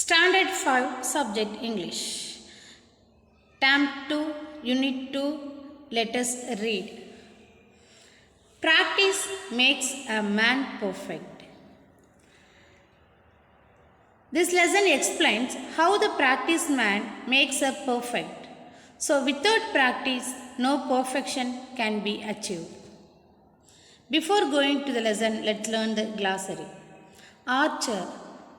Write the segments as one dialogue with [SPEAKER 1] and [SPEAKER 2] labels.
[SPEAKER 1] Standard 5 Subject English. Term 2 Unit 2. Let us read. Practice makes a man perfect. This lesson explains how the practice man makes a perfect. So without practice, no perfection can be achieved. Before going to the lesson, let's learn the glossary. Archer,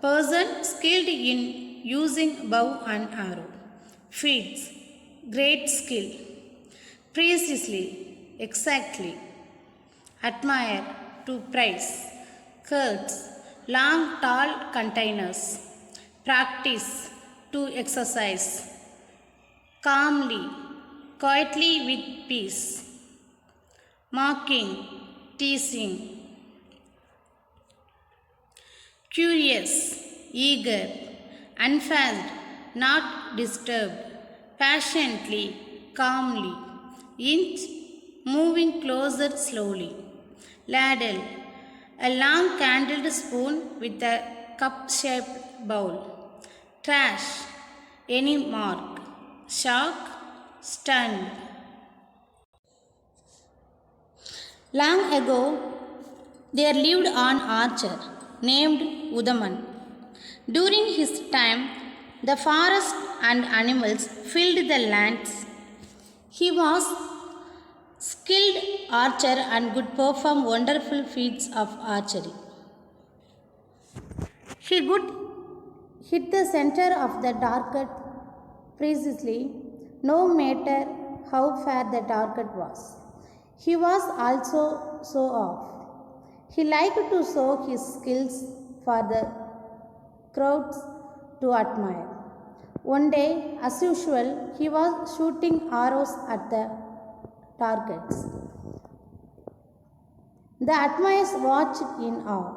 [SPEAKER 1] person skilled in using bow and arrow. Feats, great skill. Precisely, exactly. Admire, to praise. Curds, long tall containers. Practice, to exercise. Calmly, quietly with peace. Mocking, teasing. Curious, eager. Unfazed, not disturbed. Patiently, calmly. Inch, moving closer slowly. Ladle, a long candled spoon with a cup-shaped bowl. Trash, any mark. Shock, stunned. Long ago, there lived an archer named Udaman. During his time, the forest and animals filled the lands. He was skilled archer and could perform wonderful feats of archery. He could hit the center of the target precisely, no matter how far the target was. He was also show off. He liked to show his skills for the crowds to admire. One day, as usual, he was shooting arrows at the targets. The admirers watched in awe.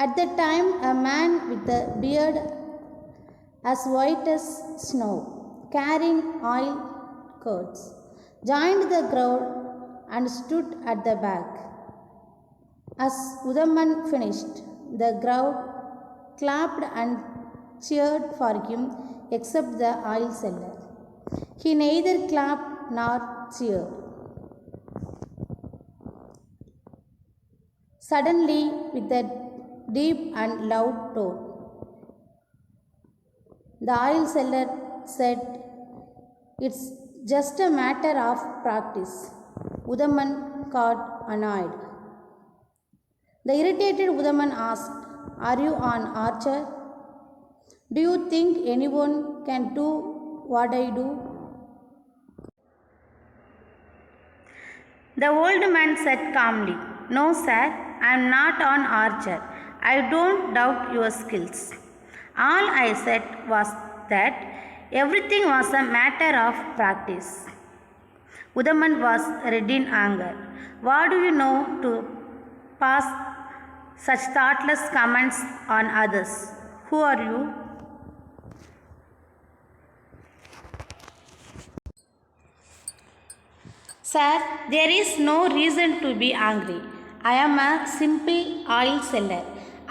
[SPEAKER 1] At the time, a man with a beard as white as snow, carrying oil curds, joined the crowd and stood at the back. As Udaman finished, the crowd clapped and cheered for him except the oil seller. He neither clapped nor cheered. Suddenly, with a deep and loud tone, the oil seller said, "It's just a matter of practice." Udaman got annoyed. The irritated Udaman asked, "Are you an archer? Do you think anyone can do what I do?" The old man said calmly, "No, sir, I am not an archer. I don't doubt your skills. All I said was that everything was a matter of practice." Udaman was red in anger. "What do you know to pass such thoughtless comments on others? Who are you?" "Sir, there is no reason to be angry. I am a simple oil seller.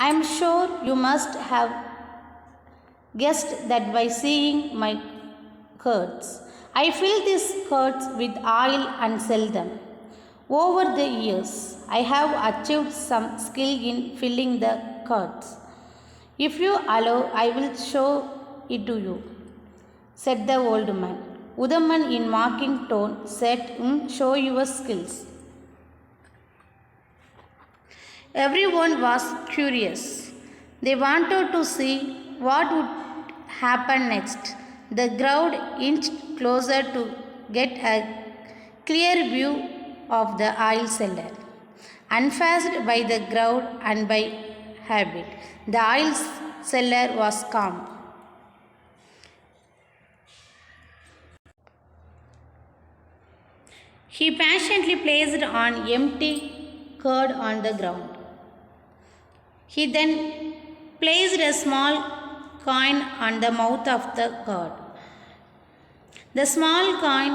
[SPEAKER 1] I am sure you must have guessed that by seeing my curds. I fill these curds with oil and sell them. Over the years, I have achieved some skill in filling the curds. If you allow, I will show it to you," said the old man. Udaman, in mocking tone, said, "Show your skills." Everyone was curious. They wanted to see what would happen next. The crowd inched closer to get a clear view of the oil seller. Unfazed by the crowd and by habit, the oil seller was calm. He patiently placed an empty curd on the ground. He then placed a small coin on the mouth of the curd. The small coin,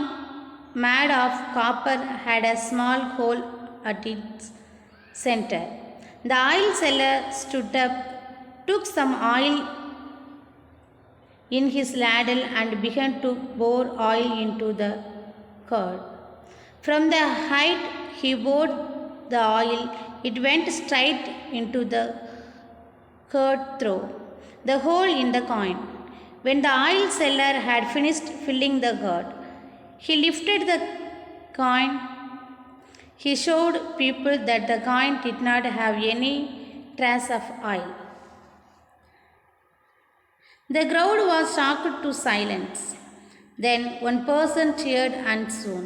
[SPEAKER 1] made of copper, had a small hole at its center. The oil seller stood up, took some oil in his ladle and began to pour oil into the curd. From the height he poured the oil, it went straight into the curd through the hole in the coin. When the oil seller had finished filling the curd, he lifted the coin. He showed people that the coin did not have any trace of oil. The crowd was shocked to silence. Then one person cheered, and soon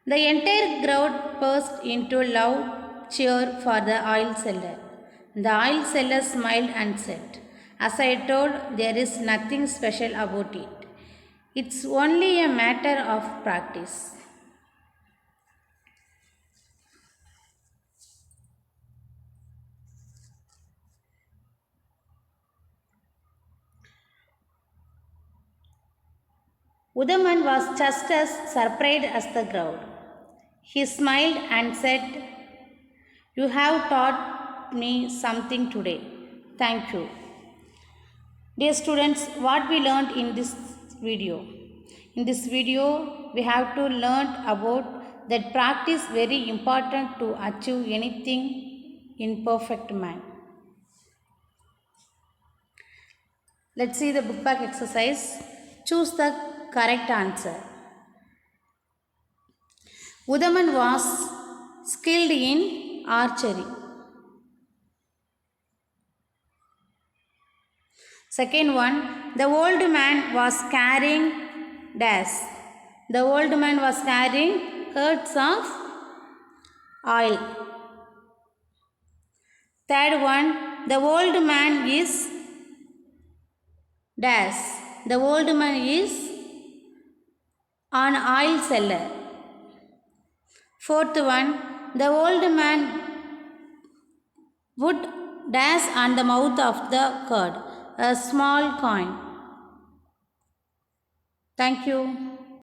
[SPEAKER 1] the entire crowd burst into loud cheer for the oil seller. The oil seller smiled and said, "As I told, there is nothing special about it. It's only a matter of practice." Udaman was just as surprised as the crowd. He smiled and said, "You have taught me something today. Thank you." Dear students, what we learned in this video? In this video, we have to learn about that practice very important to achieve anything in perfect man. Let's see the book back exercise. Choose the correct answer. Udaman was skilled in archery. Second one, the old man was carrying dash. The old man was carrying curds of oil. Third one, the old man is dash. The old man is an oil seller. Fourth one, the old man put dash on the mouth of the curd, a small coin. Thank you.